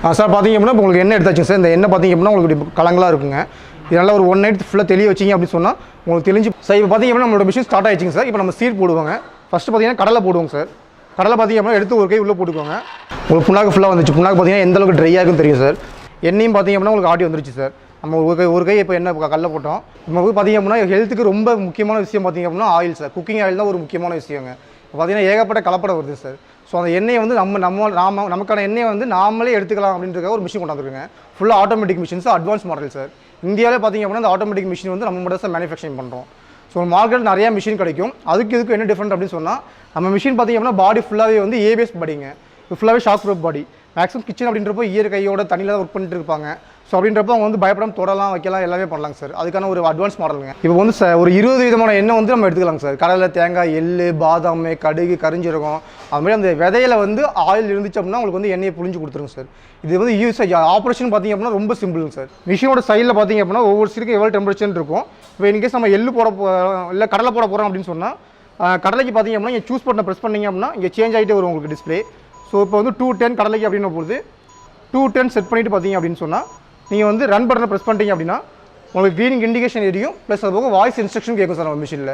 Sir பார்த்தீங்க அப்படின்னா உங்களுக்கு எண்ணெய் எடுத்தாச்சு சார். இந்த எண்ணெய் பார்த்தீங்க அப்படின்னா உங்களுக்கு கலங்களாக இருக்குங்க. இதனால் ஒரு 1 நைட் ஃபுல்லாக தெளிய வச்சிங்க அப்படின்னு சொன்னால் உங்களுக்கு தெளிஞ்சு சார். இப்போ பார்த்தீங்க அப்படின்னா நம்மளோட மிஷின் ஸ்டார்ட் ஆகிடுச்சிங்க சார். இப்போ நம்ம சீட் போடுவாங்க. ஃபஸ்ட்டு பார்த்தீங்கன்னா கடலை போடுவோங்க சார். கடலை பார்த்தீங்க அப்படின்னா எடுத்து ஒரு கை உள்ளே போட்டுக்கோங்க. உங்களுக்கு புண்ணாக்கு ஃபுல்லாக வந்துச்சு. புண்ணாக்கு பார்த்தீங்கன்னா எந்த அளவுக்கு ட்ரையாக இருக்குன்னு தெரியும் சார். எண்ணெயும் பார்த்தீங்க அப்படின்னா உங்களுக்கு ஆட்டி வந்துருச்சு சார். நம்ம ஒரு கை இப்போ எண்ணெய் கடலை போட்டோம். நம்ம பார்த்தீங்க அப்படின்னா ஹெல்த்துக்கு ரொம்ப முக்கியமான விஷயம் பார்த்தீங்க அப்படின்னா ஆயில் சார். குக்கிங் ஆயில் தான் ஒரு முக்கியமான விஷயங்க. இப்போ பார்த்தீங்கன்னா ஏகப்பட்ட கலப்படம் வருது சார். ஸோ அந்த எண்ணெயை வந்து நமக்கான எண்ணெயை வந்து நாமளே எடுத்துக்கலாம் அப்படின்றத ஒரு மிஷின் கொண்டாந்துருக்குங்க. ஃபுல்லாக automatic machines, advance model sir. இந்தியாவிலே பார்த்தீங்க அப்படின்னா அந்த ஆட்டோமேட்டிக் மிஷின் வந்து நம்ம மட்டும் தான் மேனுஃபேக்சரிங் பண்ணுறோம். ஸோ மார்க்கெட் நிறையா மிஷின் கிடைக்கும். இதுக்கு என்ன டிஃப்ரெண்ட் அப்படின்னு சொன்னால் நம்ம மிஷின் பார்த்தீங்க அப்படின்னா பாடி ஃபுல்லாகவே வந்து ஏபிஎஸ் பாடிங்க. இது ஃபுல்லாகவே ஷாக் ப்ரூஃப் பாடி. மேக்ஸிமம் கிச்சன் அப்படின்றப்போ கையோட தண்ணியில் தான் ஒர்க் பண்ணிட்டு இருப்பாங்க. ஸோ அப்படின்றப்போ அவங்க வந்து பயப்படாமல் தொடலாம், வைக்கலாம், எல்லாமே பண்ணலாங்க சார். அதுக்கான ஒரு அட்வான்ஸ் மாடலுங்க. இப்போ வந்து ஒரு 20 விதமான எண்ணெய் வந்து நம்ம எடுத்துக்கலாங்க சார். கடலை, தேங்காய், எள்ளு, பாதாம், கடுகு, கரிஞ்சீரகம், அதுமாதிரி அந்த விதையில வந்து ஆயில் இருந்துச்சு அப்படின்னா உங்களுக்கு வந்து எண்ணெயை புழிஞ்சு கொடுத்துருங்க சார். இது வந்து ஆப்ரேஷன் பார்த்தீங்க அப்படின்னா ரொம்ப சிம்பிளுங்க சார். மிஷினோட சைடில் பார்த்தீங்க அப்படின்னா ஒவ்வொரு சீருக்கும் எவ்வளோ டெம்பரேச்சர் இருக்கும். இப்போ இன்கேஸ் நம்ம எள்ளு போட இல்லை கடலை போட போகிறோம் அப்படின்னு சொன்னால் கடலைக்கு பார்த்தீங்க அப்படின்னா இங்கே சூஸ் பட்டனை ப்ரெஸ் பண்ணிங்க அப்படின்னா இங்கே சேஞ்ச் ஆகிட்டே வரும் உங்களுக்கு டிஸ்பிளே. ஸோ இப்போ வந்து 210 கடலைக்கு அப்படின்னு போகுது. 210 செட் பண்ணிவிட்டு பார்த்தீங்க அப்படின்னு சொன்னால் நீங்கள் வந்து ரன் பட்டனை ப்ரெஸ் பண்ணிட்டீங்க அப்படின்னா உங்களுக்கு க்ரீனிங் இண்டிகேஷன் எரியும். ப்ளஸ் அது போக வாய்ஸ் இன்ஸ்ட்ரக்ஷன் கேட்கும் சார் நம்ம மிஷினில்.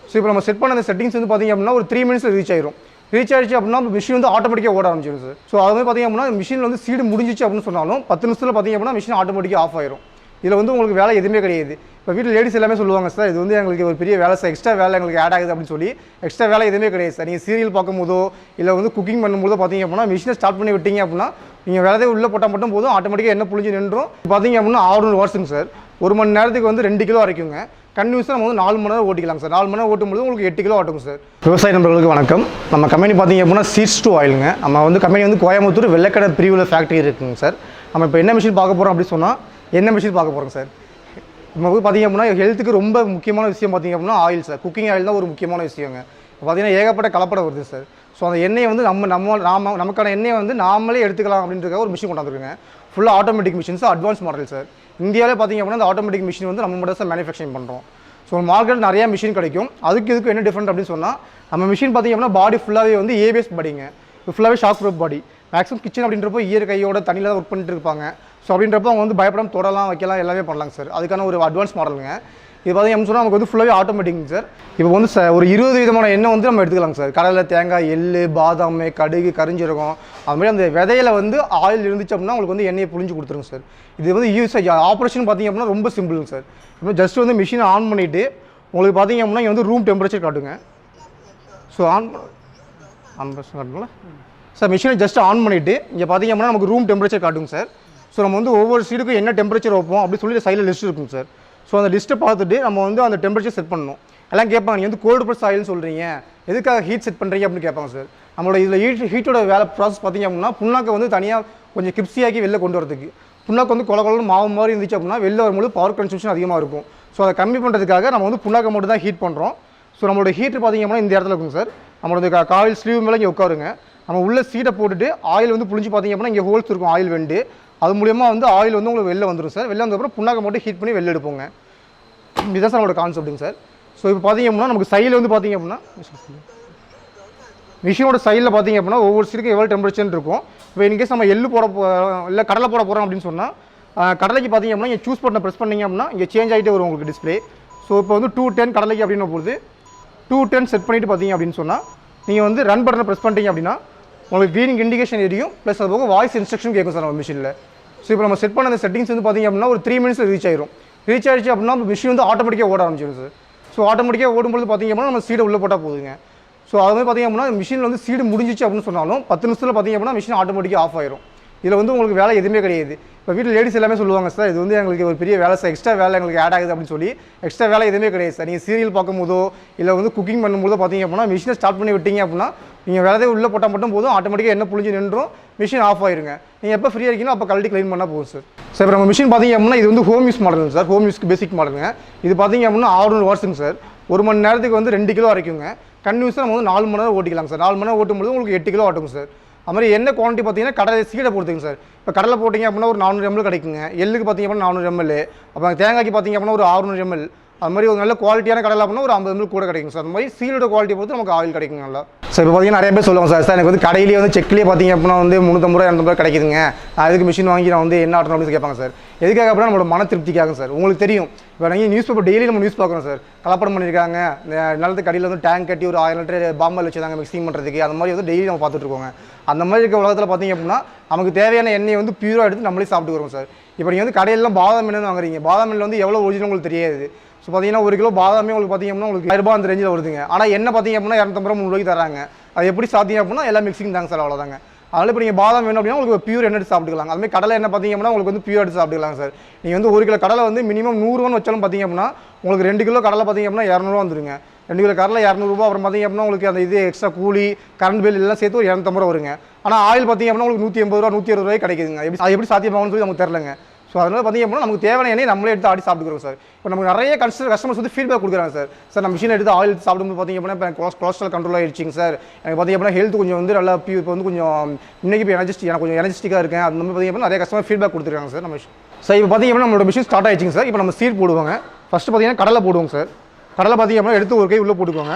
ஸோ இப்போ நம்ம செட் பண்ண அந்த செட்டிங்ஸ் வந்து பார்த்தீங்க அப்படின்னா ஒரு 3 மினிட்ஸில் ரீச் ஆயிரும். ரீச் ஆயிடுச்சு அப்படின்னா மிஷின் வந்து ஆட்டோமேட்டிக்காக ஓட ஆரம்பிச்சிடும் சார். ஸோ அது மாதிரி பார்த்தீங்க அப்படின்னா மிஷினில் வந்து சீடு முடிஞ்சிச்சு அப்படின்னு சொன்னாலும் 10 நிமிஷத்தில் பார்த்தீங்க அப்படின்னா மிஷின் ஆட்டோமேட்டிக்காக ஆஃப் ஆயிரும். இதில் வந்து உங்களுக்கு வேலை எதுவுமே கிடையாது. இப்போ வீட்டில் லேடிஸ் எல்லாமே சொல்லுவாங்க சார், இது வந்து எங்களுக்கு ஒரு பெரிய வேலை சார், எக்ஸ்ட்ரா வேலை எங்களுக்கு ஆட் ஆகுது அப்படின்னு சொல்லி. எக்ஸ்ட்ரா வேலை எதுவுமே கிடையாது சார். நீங்கள் சீரியல் பார்க்கும்போதோ இல்லை வந்து குக்கிங் பண்ணும்போதோ பார்த்தீங்க அப்படின்னா மிஷினை ஸ்டார்ட் பண்ணி விட்டீங்க அப்படின்னா நீங்கள் வேலையை உள்ளே போட்டால் மட்டும் போதும், ஆட்டோமேட்டிக்காக என்ன புளிஞ்சு நின்றும். பார்த்தீங்க அப்படின்னா 600 வாட்ஸுங்க சார். 1 மணி நேரத்துக்கு வந்து 2 கிலோ வரைக்குங்க. கன்டினியூஸாக நம்ம வந்து 4 மணி நேரம் ஓட்டிக்கலாம் சார். 4 மணி நேரம் ஓட்டும்போது உங்களுக்கு 8 கிலோ ஆட்டுங்க சார். விவசாய நண்பர்களுக்கு வணக்கம். நம்ம கம்பெனி பார்த்தீங்க அப்படின்னா சீட்ஸ் டு ஆயிலுங்க. நம்ம வந்து கம்பெனி வந்து கோயம்புத்தூர் வெள்ளக்கடை பிரிவில் ஃபேக்ட்ரி இருக்குங்க சார். நம்ம இப்போ என்ன மிஷின் பார்க்க போகிறோம் அப்படின்னு சொன்னால் என்ன மிஷின் பார்க்க போகிறோம் சார். நம்ம வந்து பார்த்தீங்க அப்படின்னா ஹெல்த்துக்கு ரொம்ப முக்கியமான விஷயம் பார்த்தீங்க அப்படின்னா ஆயில் சார். குக்கிங் ஆயில் தான் ஒரு முக்கியமான விஷயங்க. இப்போ பார்த்தீங்கன்னா ஏகப்பட்ட கலப்படம் வருது சார். ஸோ அந்த எண்ணெயை வந்து நமக்கான எண்ணெயை வந்து நாமளே எடுத்துக்கலாம் அப்படின்றத ஒரு மிஷின் கொண்டாந்துருக்குங்க. ஃபுல்லாக automatic machines, advance model sir. இந்தியாவிலே பார்த்தீங்க அப்படின்னா அந்த ஆட்டோமேட்டிக் மிஷின் வந்து நம்ம மட்டும் தான் மேனுஃபேக்சரிங் பண்ணுறோம். ஸோ மார்க்கெட் நிறையா மிஷின் கிடைக்கும். இதுக்கு என்ன டிஃப்ரெண்ட் அப்படின்னு சொன்னால் நம்ம மிஷின் பார்த்தீங்க அப்படின்னா பாடி ஃபுல்லாகவே வந்து ஏபிஎஸ் பாடிங்க. இது ஃபுல்லாகவே ஷாக் ப்ரூஃப் பாடி. மேக்ஸிமம் கிச்சன் அப்படின்றப்போ கையோட தண்ணியில் தான் ஒர்க் பண்ணிட்டு இருப்பாங்க. ஸோ அப்படின்றப்போ அவங்க வந்து பயப்படாமல் தொடலாம், வைக்கலாம், எல்லாமே பண்ணலாங்க சார். அதுக்கான ஒரு அட்வான்ஸ் மாடலுங்க. இது பார்த்தீங்க சொன்னால் நமக்கு வந்து ஃபுல்லாகவே ஆட்டோமேட்டிக் சார். இப்போ வந்து ஒரு 20 விதமான எண்ணெய் வந்து நம்ம எடுத்துக்கலாங்க சார். கடலை, தேங்காய், எள்ளு, பாதாம், கடுகு, கரிஞ்சீரகம், அதுமாதிரி அந்த விதையில வந்து ஆயில் இருந்துச்சு அப்படின்னா உங்களுக்கு வந்து எண்ணெயை புழிஞ்சு கொடுத்துருங்க சார். இது வந்து ஆப்ரேஷன் பார்த்தீங்க அப்படின்னா ரொம்ப சிம்பிளுங்க சார். இப்போ ஜஸ்ட் வந்து மிஷினை ஆன் பண்ணிவிட்டு உங்களுக்கு பார்த்தீங்க அப்படின்னா இங்கே வந்து ரூம் டெம்பரேச்சர் காட்டுங்க. ஸோ ஆன் காட்டுங்களா சார். மிஷினை ஜஸ்ட் ஆன் பண்ணிவிட்டு இங்கே பார்த்தீங்க அப்படின்னா நமக்கு ரூம் டெம்பரேச்சர் காட்டுங்க சார். ஸோ நம்ம வந்து ஒவ்வொரு சீடுக்கும் என்ன டெம்பரேச்சர் வைப்போம் அப்படின்னு சொல்லி சைடில் லிஸ்ட் இருக்குங்க சார். ஸோ அந்த லிஸ்ட்டை பார்த்துட்டு நம்ம வந்து அந்த டெம்பரேச்சர் செட் பண்ணணும். எல்லாம் கேட்பாங்க, நீங்கள் வந்து கோல்டு ப்ரெஸ் ஆயில்னு சொல்கிறீங்க, எதுக்காக ஹீட் செட் பண்ணுறீங்க அப்படின்னு கேட்பாங்க சார். நம்மளோட இதில் ஹீட்டோட வேலை ப்ராசஸ் பார்த்தீங்க அப்படின்னா புண்ணாக்கை வந்து தனியாக கொஞ்சம் கிப்ஸியாக்கி வெளில கொண்டு வரதுக்கு. புண்ணாக்கு வந்து கொலன்னு மாவு மாதிரி இருந்துச்சு அப்படின்னா வெளில வரும்போது பவர் கன்சம்ஷன் அதிகமாக இருக்கும். ஸோ அதை கம்மி பண்ணுறதுக்காக நம்ம வந்து புண்ணாக்கை மட்டும் தான் ஹீட் பண்ணுறோம். ஸோ நம்மளோட ஹீட்டர் பார்த்தீங்க அப்படின்னா இந்த இடத்துல இருக்குங்க சார். நம்மளோட காயில் ஸ்லீவ் மேலே இங்கே உட்காருங்க. நம்ம உள்ள சீட்டை போட்டுட்டு ஆயில் வந்து புளிஞ்சு பார்த்தீங்க அப்படின்னா இங்கே ஹோல்ஸ் இருக்கும், ஆயில் வெண்டு. அது மூலியமாக வந்து ஆயில் வந்து உங்களுக்கு வெளில வந்துடும் சார். வெளில வந்ததுக்கப்புறம் புண்ணாக்கை மட்டும் ஹீட் பண்ணி வெளில எடுப்போங்க. இதுதான் சார் நம்மளோட கான்செப்ட்டுங்க சார். ஸோ இப்போ பார்த்தீங்க அப்படின்னா நமக்கு சைடில் வந்து பார்த்தீங்க அப்படின்னா மிஷினோட சைடில் பார்த்தீங்க அப்படின்னா ஒவ்வொரு சீருக்கும் எவ்வளோ டெம்பரேச்சர் இருக்கும். இப்போ இன்கேஸ் நம்ம எள்ளு போட இல்லை கடலை போட போகிறோம் அப்படின்னு சொன்னால் கடலைக்கு பார்த்தீங்க அப்படின்னா இங்கே சூஸ் பட்டனை ப்ரெஸ் பண்ணிங்க அப்படின்னா இங்கே சேஞ்ச் ஆகிட்டே வரும் உங்களுக்கு டிஸ்பிளே. ஸோ இப்போ வந்து 210 கடலைக்கு அப்படின்னு போகுது. 210 செட் பண்ணிவிட்டு பார்த்தீங்க அப்படின்னு சொன்னால் நீங்கள் வந்து ரன் பட்டனை ப்ரெஸ் பண்ணிட்டீங்க அப்படின்னா உங்களுக்கு க்ரீனிங் இண்டிகேஷன் எரியும். ப்ளஸ் அது போக வாய்ஸ் இன்ஸ்ட்ரக்ஷன் கேட்கும் சார் நம்ம மிஷினில். ஸோ இப்போ நம்ம செட் பண்ண அந்த செட்டிங்ஸ் வந்து பார்த்தீங்க அப்படின்னா ஒரு 3 மினிட்ஸில் ரீச் ஆயிரும். ரீச் ஆயிடுச்சு அப்படின்னா மிஷின் வந்து ஆட்டோமேட்டிக்காக ஓட ஆரம்பிச்சிடும் சார். ஸோ ஆட்டோமேட்டிக்காக ஓடும்போது பார்த்தீங்க அப்படின்னா நம்ம சீடை உள்ளே போட்டால் போதுங்க. ஸோ அது மாதிரி பார்த்தீங்க அப்படின்னா மிஷினில் வந்து சீடு முடிஞ்சிச்சு அப்படின்னு சொன்னாலும் 10 நிமிஷத்தில் பார்த்தீங்க அப்படின்னா மிஷின் ஆட்டோமேட்டிக்காக ஆஃப் ஆயிரும். இதில் வந்து உங்களுக்கு வேலை எதுவுமே கிடையாது. இப்போ வீட்டில் லேடிஸ் எல்லாமே சொல்லுவாங்க சார், இது வந்து எங்களுக்கு ஒரு பெரிய வேலை சார், எக்ஸ்ட்ரா வேலை எங்களுக்கு ஆட் ஆகுது அப்படின்னு சொல்லி. எக்ஸ்ட்ரா வேலை எதுவுமே கிடையாது சார். நீங்கள் சீரியல் பார்க்கும்போதோ இல்லை வந்து குக்கிங் பண்ணும்போதோ பார்த்தீங்க அப்படின்னா மிஷினை ஸ்டார்ட் பண்ணி விட்டீங்க அப்படின்னா நீங்கள் வேலையை உள்ளே போட்டால் மட்டும் போதும், ஆட்டோமேட்டிக்காக என்ன புளிஞ்சு நின்றும், மிஷின் ஆஃப் ஆயிருங்க. நீங்கள் எப்போ ஃப்ரீயாக இருக்கீங்களோ அப்போ கழட்டி க்ளீன் பண்ணால் போதும் சார். சார் இப்போ நம்ம மிஷின் பார்த்தீங்க அப்படின்னா இது வந்து ஹோம் யூஸ் மாடலுங்க சார். ஹோம் யூஸ்க்கு பேசிக் மாடலுங்க. இது பார்த்தீங்க அப்படின்னா 600 வாட்ஸுங்க சார். 1 மணி நேரத்துக்கு வந்து 2 கிலோ வரைக்குங்க. கன்டினியூஸாக நம்ம வந்து 4 மணி நேரம் ஓட்டிக்கலாம் சார். 4 மணி நேரம் ஓட்டும்போது உங்களுக்கு 8 கிலோ ஆட்டுங்க சார். அதுமாதிரி என்ன குவான்டிட்டி பார்த்தீங்கன்னா கடலை சீடை பொறுத்துங்க சார். இப்போ கடலை போட்டிங்க அப்படின்னா ஒரு 400 ml கிடைக்குங்க. எள்ளுக்கு பார்த்தீங்க அப்படின்னா 400 ml. அப்போ தேங்காய்க்கு பார்த்தீங்க அப்படின்னா ஒரு 600 ml. அது மாதிரி ஒரு நல்ல குவாலிட்டியான கடலை அப்படின்னா ஒரு 50 ml கூட கிடைக்கும் சார். அந்த மாதிரி சீடோட குவாலிட்டி பொறுத்து நமக்கு ஆயில் கிடைக்குங்க நல்லா. ஸோ இப்போ பார்த்தீங்கன்னா நிறைய பேர் சொல்லுவாங்க சார் எனக்கு வந்து கடையிலேயே வந்து செக்லேயே பார்த்தீங்க அப்படின்னா வந்து 350 ரூபா 250 ரூபா கிடைக்குதுங்க, நான் அதுக்கு மிஷின் வாங்கி நான் வந்து என்ன ஆட்டணும் அப்படின்னு கேட்பாங்க சார். எதுக்காக அப்படின்னா நம்மளோட மன திருப்திக்காக சார். உங்களுக்கு தெரியும் இப்போ நீங்கள் நியூஸ் பேப்பர் டெய்லி நம்ம நியூஸ் பார்க்குறோம் சார், கலப்படம் பண்ணியிருக்காங்க, இந்த நிலத்துக்கு கடையில் வந்து டேங்க் கட்டி ஒரு 1000 லிட்டர் பாம்பல் வச்சுருந்தாங்க மிக்சிங் பண்ணுறதுக்கு, அந்த மாதிரி வந்து டெய்லி நம்ம பார்த்துட்டு இருக்கோங்க. அந்த மாதிரி இருக்க உலகத்தில் பார்த்தீங்க அப்படின்னா நமக்கு தேவையான எண்ணெயை வந்து பியூராக எடுத்து நம்மளே சாப்பிட்டு வரோம் சார். இப்போ நீங்கள் வந்து கடையிலலாம் பாதாம் எண்ணெய் வாங்குறீங்க, பாதாம் எண்ணெய் வந்து எவ்வளோ ஒரிஜினல் உங்களுக்கு தெரியாது. ஸோ பார்த்தீங்கன்னா 1 கிலோ பாதாமே உங்களுக்கு பார்த்தீங்கன்னா உங்களுக்கு 1000 ரூபாய் அந்த ரேஞ்சில் வருதுங்க. ஆனால் என்ன பார்த்தீங்க அப்படின்னா 250 ரூபா 3 ரூபாய்க்கு தராங்க. அது எப்படி சாத்தியம் அப்படின்னா எல்லாம் மிக்சிங் தாங்க சார், அவ்வளோதாங்க. அதனால் இப்போ நீங்கள் பாதாம் வேணும் அப்படின்னா உங்களுக்கு பியூர் எண்ணெய் எடுத்து சாப்பிட்டுக்கலாம். அதுமாதிரி கடலை என்ன பார்த்தீங்க அப்படின்னா உங்களுக்கு வந்து பியூர் எடுத்து சாப்பிட்டுக்கலாம் சார். நீங்கள் வந்து 1 கிலோ கடலை வந்து மினிமம் 100 ரூபான்னு வச்சாலும் பார்த்தீங்க அப்படின்னா உங்களுக்கு 2 கிலோ கடலை பார்த்தீங்க அப்படின்னா 200 ரூபா வந்துருங்க. 2 கிலோ கடலை 200 ரூபா. அப்புறம் பார்த்தீங்க அப்படின்னா உங்களுக்கு அந்த இது எக்ஸ்ட்ரா கூலி கரண்ட் பில் எல்லாம் சேர்த்து ஒரு 250 ரூபா வருங்க. ஆனால் ஆயில் பார்த்தீங்க அப்படின்னா உங்களுக்கு 180 ரூபா 160 ரூபாய் கிடைக்குதுங்க. அது எப்படி சாத்தியமாகும்னு சொல்லி நமக்கு தெரியலங்க. ஸோ அதனால் பார்த்தீங்க அப்படின்னா நமக்கு தேவையான எண்ணெய் நம்மளே எடுத்து ஆடி சாப்பிட்டுக்கிறோம் சார். இப்போ நமக்கு நிறைய கஸ்டமர்ஸ் வந்து ஃபீட்பேக் கொடுக்குறாங்க சார். சார் நம்ம மிஷின் எடுத்து ஆயில் சாப்பிடும்போது பார்த்தீங்க அப்படின்னா இப்போ கொலஸ்ட்ரால் கண்ட்ரோல் ஆகிடுச்சிங்க சார், எனக்கு பார்த்தீங்க அப்படின்னா ஹெல்த் கொஞ்சம் வந்து நல்லா இப்போ வந்து கொஞ்சம் இன்றைக்கி இப்போ எனக்கு கொஞ்சம் எனர்ஜிஸ்டிக்காக இருக்கேன். அந்த மாதிரி பார்த்தீங்க அப்படின்னா நிறைய கஸ்டமர் ஃபீட்பேக் கொடுத்துருக்காங்க சார் நம்ம. சார் இப்போ பார்த்தீங்க அப்படின்னா நம்மளோட மிஷின் ஸ்டார்ட் ஆகிடுச்சிங்க சார். இப்போ நம்ம சீட் போடுவாங்க. ஃபஸ்ட்டு பார்த்தீங்கன்னா கடலை போடுவோங்க சார். கடலை பார்த்தீங்க அப்படின்னா எடுத்து ஒரு கை உள்ளே போட்டுக்கோங்க.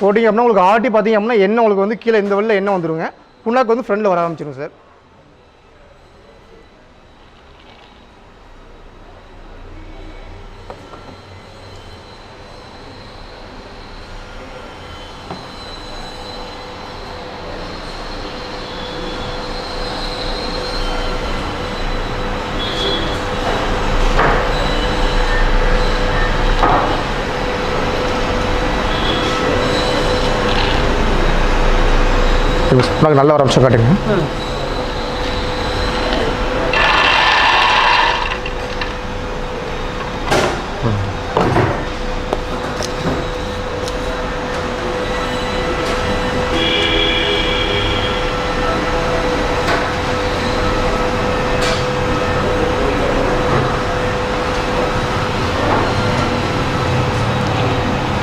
போட்டிங்க அப்படின்னா உங்களுக்கு ஆட்டி பார்த்தீங்க அப்படின்னா எண்ணெய் உங்களுக்கு வந்து கீழே இந்த வெளில எண்ணெய் வந்துடுங்க. புண்ணாக்கு வந்து ஃப்ரண்டில் வர ஆரம்பிச்சிடும் சார். புண்ணாக்கு நல்ல ஒரு அம்சம் காட்டுங்க.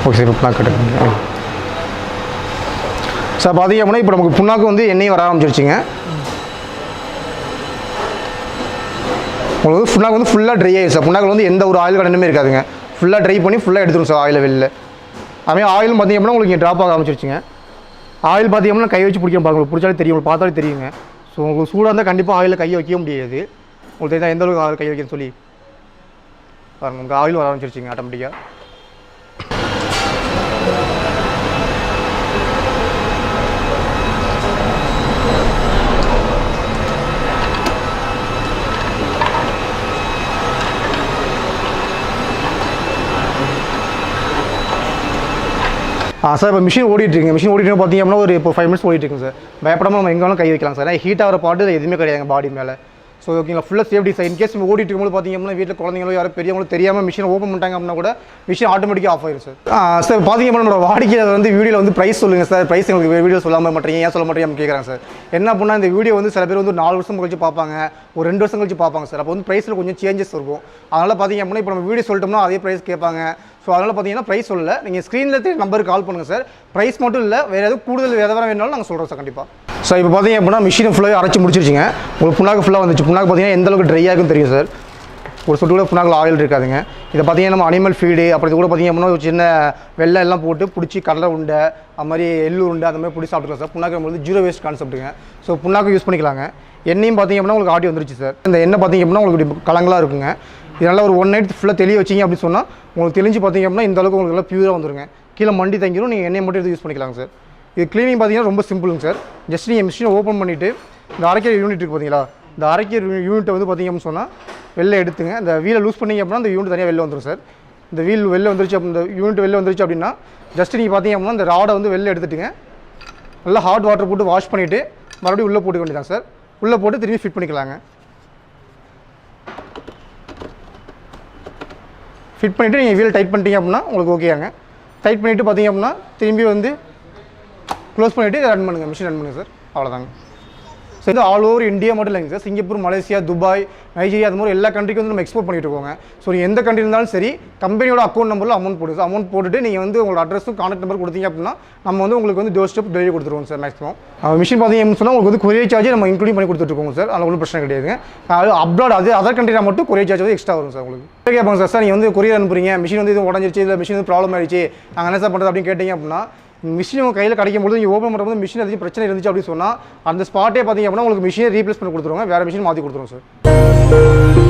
ஓகே சார், இப்போ புண்ணாக்கு காட்டுங்க சார். பார்த்தீங்க அப்படின்னா இப்போ நமக்கு புண்ணாக்கு வந்து எண்ணெய் வர ஆரம்பிச்சிருச்சுங்க. உங்களுக்கு வந்து புண்ணாக்கு வந்து ஃபுல்லாக ட்ரை ஆகிடுச்சு சார். புண்ணாக்கில் வந்து எந்த ஒரு ஆயில் கண்டனுமே இருக்காதுங்க. ஃபுல்லாக ட்ரை பண்ணி ஃபுல்லாக எடுத்துரும் சார் ஆயில் வெளியில். அதுமாதிரி ஆயிலும் பார்த்தீங்க அப்படின்னா உங்களுக்கு ட்ராப் ஆக ஆரம்பிச்சிருச்சுங்க. ஆயில் பார்த்தீங்க அப்படின்னா கை வச்சு பிடிக்க பாருங்க, பிடிச்சாலே தெரியும், உங்களுக்கு பார்த்தாலே தெரியுங்க. ஸோ உங்களுக்கு சூடாக இருந்தால் கண்டிப்பாக ஆயிலில் கையை வைக்க முடியாது. உங்களுக்கு தெரியுதா எந்த அளவுக்கு ஆயில் கை வைக்கணும்னு சொல்லி பாருங்கள். உங்களுக்கு ஆயில் வர ஆரம்பிச்சிருச்சுங்க ஆட்டோமேட்டிக்காக. சார் இப்போ மிஷின் ஓடிட்டுருங்க. மிஷின் ஓடிட்டு பார்த்தீங்க அப்படின்னா ஒரு இப்போ 5 மினிட்ஸ் ஓடிட்டுருங்க சார். பயப்படாமல் நம்ம எங்கே கை வைக்கலாம் சார். ஹீட் ஆகிற பாட்டு எதுவுமே கிடையாதுங்க பாடி மேலே. ஸோ ஓகேங்களா, ஃபுல்லாக சேஃப்டி சார். இன்கேஸ் நம்ம ஓடிட்டு இருக்கும்போது பார்த்தீங்க அப்படின்னா வீட்டில் குழந்தைங்களோ யாரும் பெரியவங்களும் தெரியாமல் மிஷின் ஓப்பன் பண்ணிட்டாங்க அப்படின்னா கூட மிஷின் ஆட்டோமேட்டிக்காக ஆஃப் ஆயிடும் சார். சார் பார்த்தீங்க அப்படின்னா நம்மளோட வாடிக்கையாளர் வந்து வீடியோவில் வந்து ப்ரைஸ் சொல்லுங்கள் சார், ப்ரைஸ் எங்களுக்கு வீடியோ சொல்லாமல் மாட்டேங்க, ஏன் சொல்ல மாட்டேங்க கேட்குறாங்க சார். என்ன அப்படின்னா இந்த வீடியோ வந்து சில பேர் வந்து 4 வருஷம் கழிச்சு பார்ப்பாங்க, ஒரு 2 வருஷம் கழிச்சு பார்ப்பாங்க சார். அப்போ வந்து ப்ரைஸில் கொஞ்சம் சேஞ்சஸ் இருக்கும். அதனால் பார்த்தீங்க அப்படின்னா இப்போ நம்ம வீடியோ சொல்லிட்டோம்னா அதே ப்ரைஸ் கேட்பாங்க. ஸோ அதனால் பார்த்தீங்கன்னா ப்ரைஸ் சொல்லலை, நீங்கள் ஸ்க்ரீனில் நம்பருக்கு கால் பண்ணுங்கள் சார். ப்ரைஸ் மட்டும் இல்லை, வேறு எதுவும் கூடுதல் எதாவது வேணாலும் நாங்கள் சொல்கிறோம் சார் கண்டிப்பாக. ஸோ இப்போ பார்த்தீங்க அப்படின்னா மிஷினை ஃபுல்லாக அரைச்சி முடிச்சிருச்சுங்க. உங்களுக்கு புண்ணாக்கு ஃபுல்லாக வந்துச்சு. புண்ணாக்கு பார்த்தீங்கன்னா எந்த அளவுக்கு ட்ரையாக இருக்குன்னு தெரியும் சார். ஒரு சொட்டு கூட புண்ணாக்கில் ஆயில் இருக்காதுங்க. இதை பார்த்தீங்கன்னா நம்ம அனிமல் ஃபீடு அப்படி கூட பார்த்தீங்க அப்படின்னா ஒரு சின்ன வெள்ளை எல்லாம் போட்டு பிடிச்சி கடலை உண்டை அது மாதிரி எள்ளு உண்டை அந்த மாதிரி பிடிச்சி சாப்பிட்டுக்கலாம் சார். புண்ணாக்கு வந்து 0 வேஸ்ட் கான்செப்ட்டுங்க. ஸோ புண்ணாக்கு யூஸ் பண்ணிக்கலாங்க. எண்ணெயும் பார்த்தீங்க அப்படின்னா உங்களுக்கு ஆட்டி வந்துருச்சு சார். இந்த எண்ணெய் பார்த்தீங்க அப்படின்னா உங்களுக்கு இப்படி கலங்களாக இருக்குங்க. இதனால் ஒரு 1 நைட் ஃபுல்லாக தெளிய வச்சிங்க அப்படின்னு சொன்னால் உங்களுக்கு தெளிஞ்சு பார்த்தீங்க அப்படின்னா இந்த அளவுக்கு உங்களுக்கு எல்லாம் பியூராக வந்துருங்க. கீழே மண்டி தங்கிடும், நீங்கள் எண்ணெய் மட்டும் எடுத்து யூஸ் பண்ணிக்கலாங்க சார். இது க்ளீனிங் பார்த்தீங்கன்னா ரொம்ப சிம்பிளுங்க சார். ஜஸ்ட் நீங்கள் மிஷினை ஓப்பன் பண்ணிவிட்டு இந்த அரைக்கிற யூனிட் இருக்குது பார்த்தீங்களா, இந்த அரைக்கிற யூனிட்டை வந்து பார்த்தீங்க அப்படின்னு சொன்னால் வெளில எடுத்துங்க. இந்த வீலை லூஸ் பண்ணிங்க அப்படின்னா அந்த யூனிட் தனியாக வெளில வந்துடும் சார். இந்த வீல் வெளில வந்துருச்சு, இந்த யூனிட் வெளில வந்துருச்சு அப்படின்னா ஜஸ்ட் நீங்கள் பார்த்தீங்க அப்படின்னா இந்த ராடை வந்து வெளில எடுத்துட்டுங்க நல்லா ஹாட் வாட்டர் போட்டு வாஷ் பண்ணிவிட்டு மறுபடியும் உள்ளே போட்டுக்க வேண்டியதான் சார். உள்ளே போட்டு திரும்பி ஃபிட் பண்ணிக்கலாங்க. ஃபிட் பண்ணிவிட்டு நீங்கள் வீல் டைட் பண்ணிட்டீங்க அப்படின்னா உங்களுக்கு ஓகேங்க. டைட் பண்ணிவிட்டு பார்த்தீங்க அப்படின்னா திரும்பி வந்து க்ளோஸ் பண்ணிவிட்டு ரன் பண்ணுங்கள், மிஷின் ரன் பண்ணுங்கள் சார். அவ்வளோதாங்க. ஸோ இது ஆல் ஓவர் இந்தியா மட்டும் இல்லைங்க sir. Singapore, Malaysia, Dubai, Nigeria அது மாதிரி எல்லா கண்ட்ரிக்கும் வந்து நம்ம எக்ஸ்போர்ட் பண்ணிட்டு இருக்கோங்க. ஸோ நீங்கள் எந்த கண்ட்ரி இருந்தாலும் சரி கம்பெனியோட அக்கௌண்ட் நம்பரில் அமௌண்ட் போடுங்க சார். அமௌண்ட் போட்டுட்டு நீங்கள் வந்து உங்களோட அட்ரஸும் கான்டாக்ட் நம்பர் கொடுத்தீங்க அப்படின்னா நம்ம வந்து உங்களுக்கு வந்து டோர் ஸ்டெப் டெலிவரி கொடுத்துருவோம் சார். மேக்ஸிமம் மிஷின் பார்த்தீங்கன்னு சொன்னால் உங்களுக்கு வந்து கொரியர் சார்ஜ் நம்ம இன்க்ளூட் பண்ணி கொடுத்துருக்கோங்க சார். அதில் ஒன்றும் பிரச்சனை கிடையாதுங்க. அது அப்ராட் அது அதர் கண்ட்ரினா மட்டும் கொரியர் சார்ஜ் வந்து எக்ஸ்ட்ரா வரும் சார். உங்களுக்கு கேட்பாங்க சார், நீங்கள் வந்து கொரியர் அனுப்புறீங்க, மிஷின் வந்து இது உடஞ்சிருச்சு, இல்லை மிஷின் வந்து ப்ராப்ளம் ஆயிடுச்சு, நாங்கள் என்ன சார் பண்ணுறது அப்படின்னு கேட்டிங்க அப்படின்னா மிஷின் உங்கள் கையில் கிடைக்கும்போது நீங்கள் ஓப்பன் பண்ணும்போது மிஷின் எதுவும் பிரச்சனை இருந்துச்சு அப்படின்னு சொன்னால் அந்த ஸ்பாட்டே பார்த்தீங்க அப்படின்னா உங்களுக்கு மிஷினை ரீப்ளேஸ் பண்ணி கொடுத்துருவாங்க, வேறு மிஷின் மாற்றி கொடுத்துருவோம் சார்.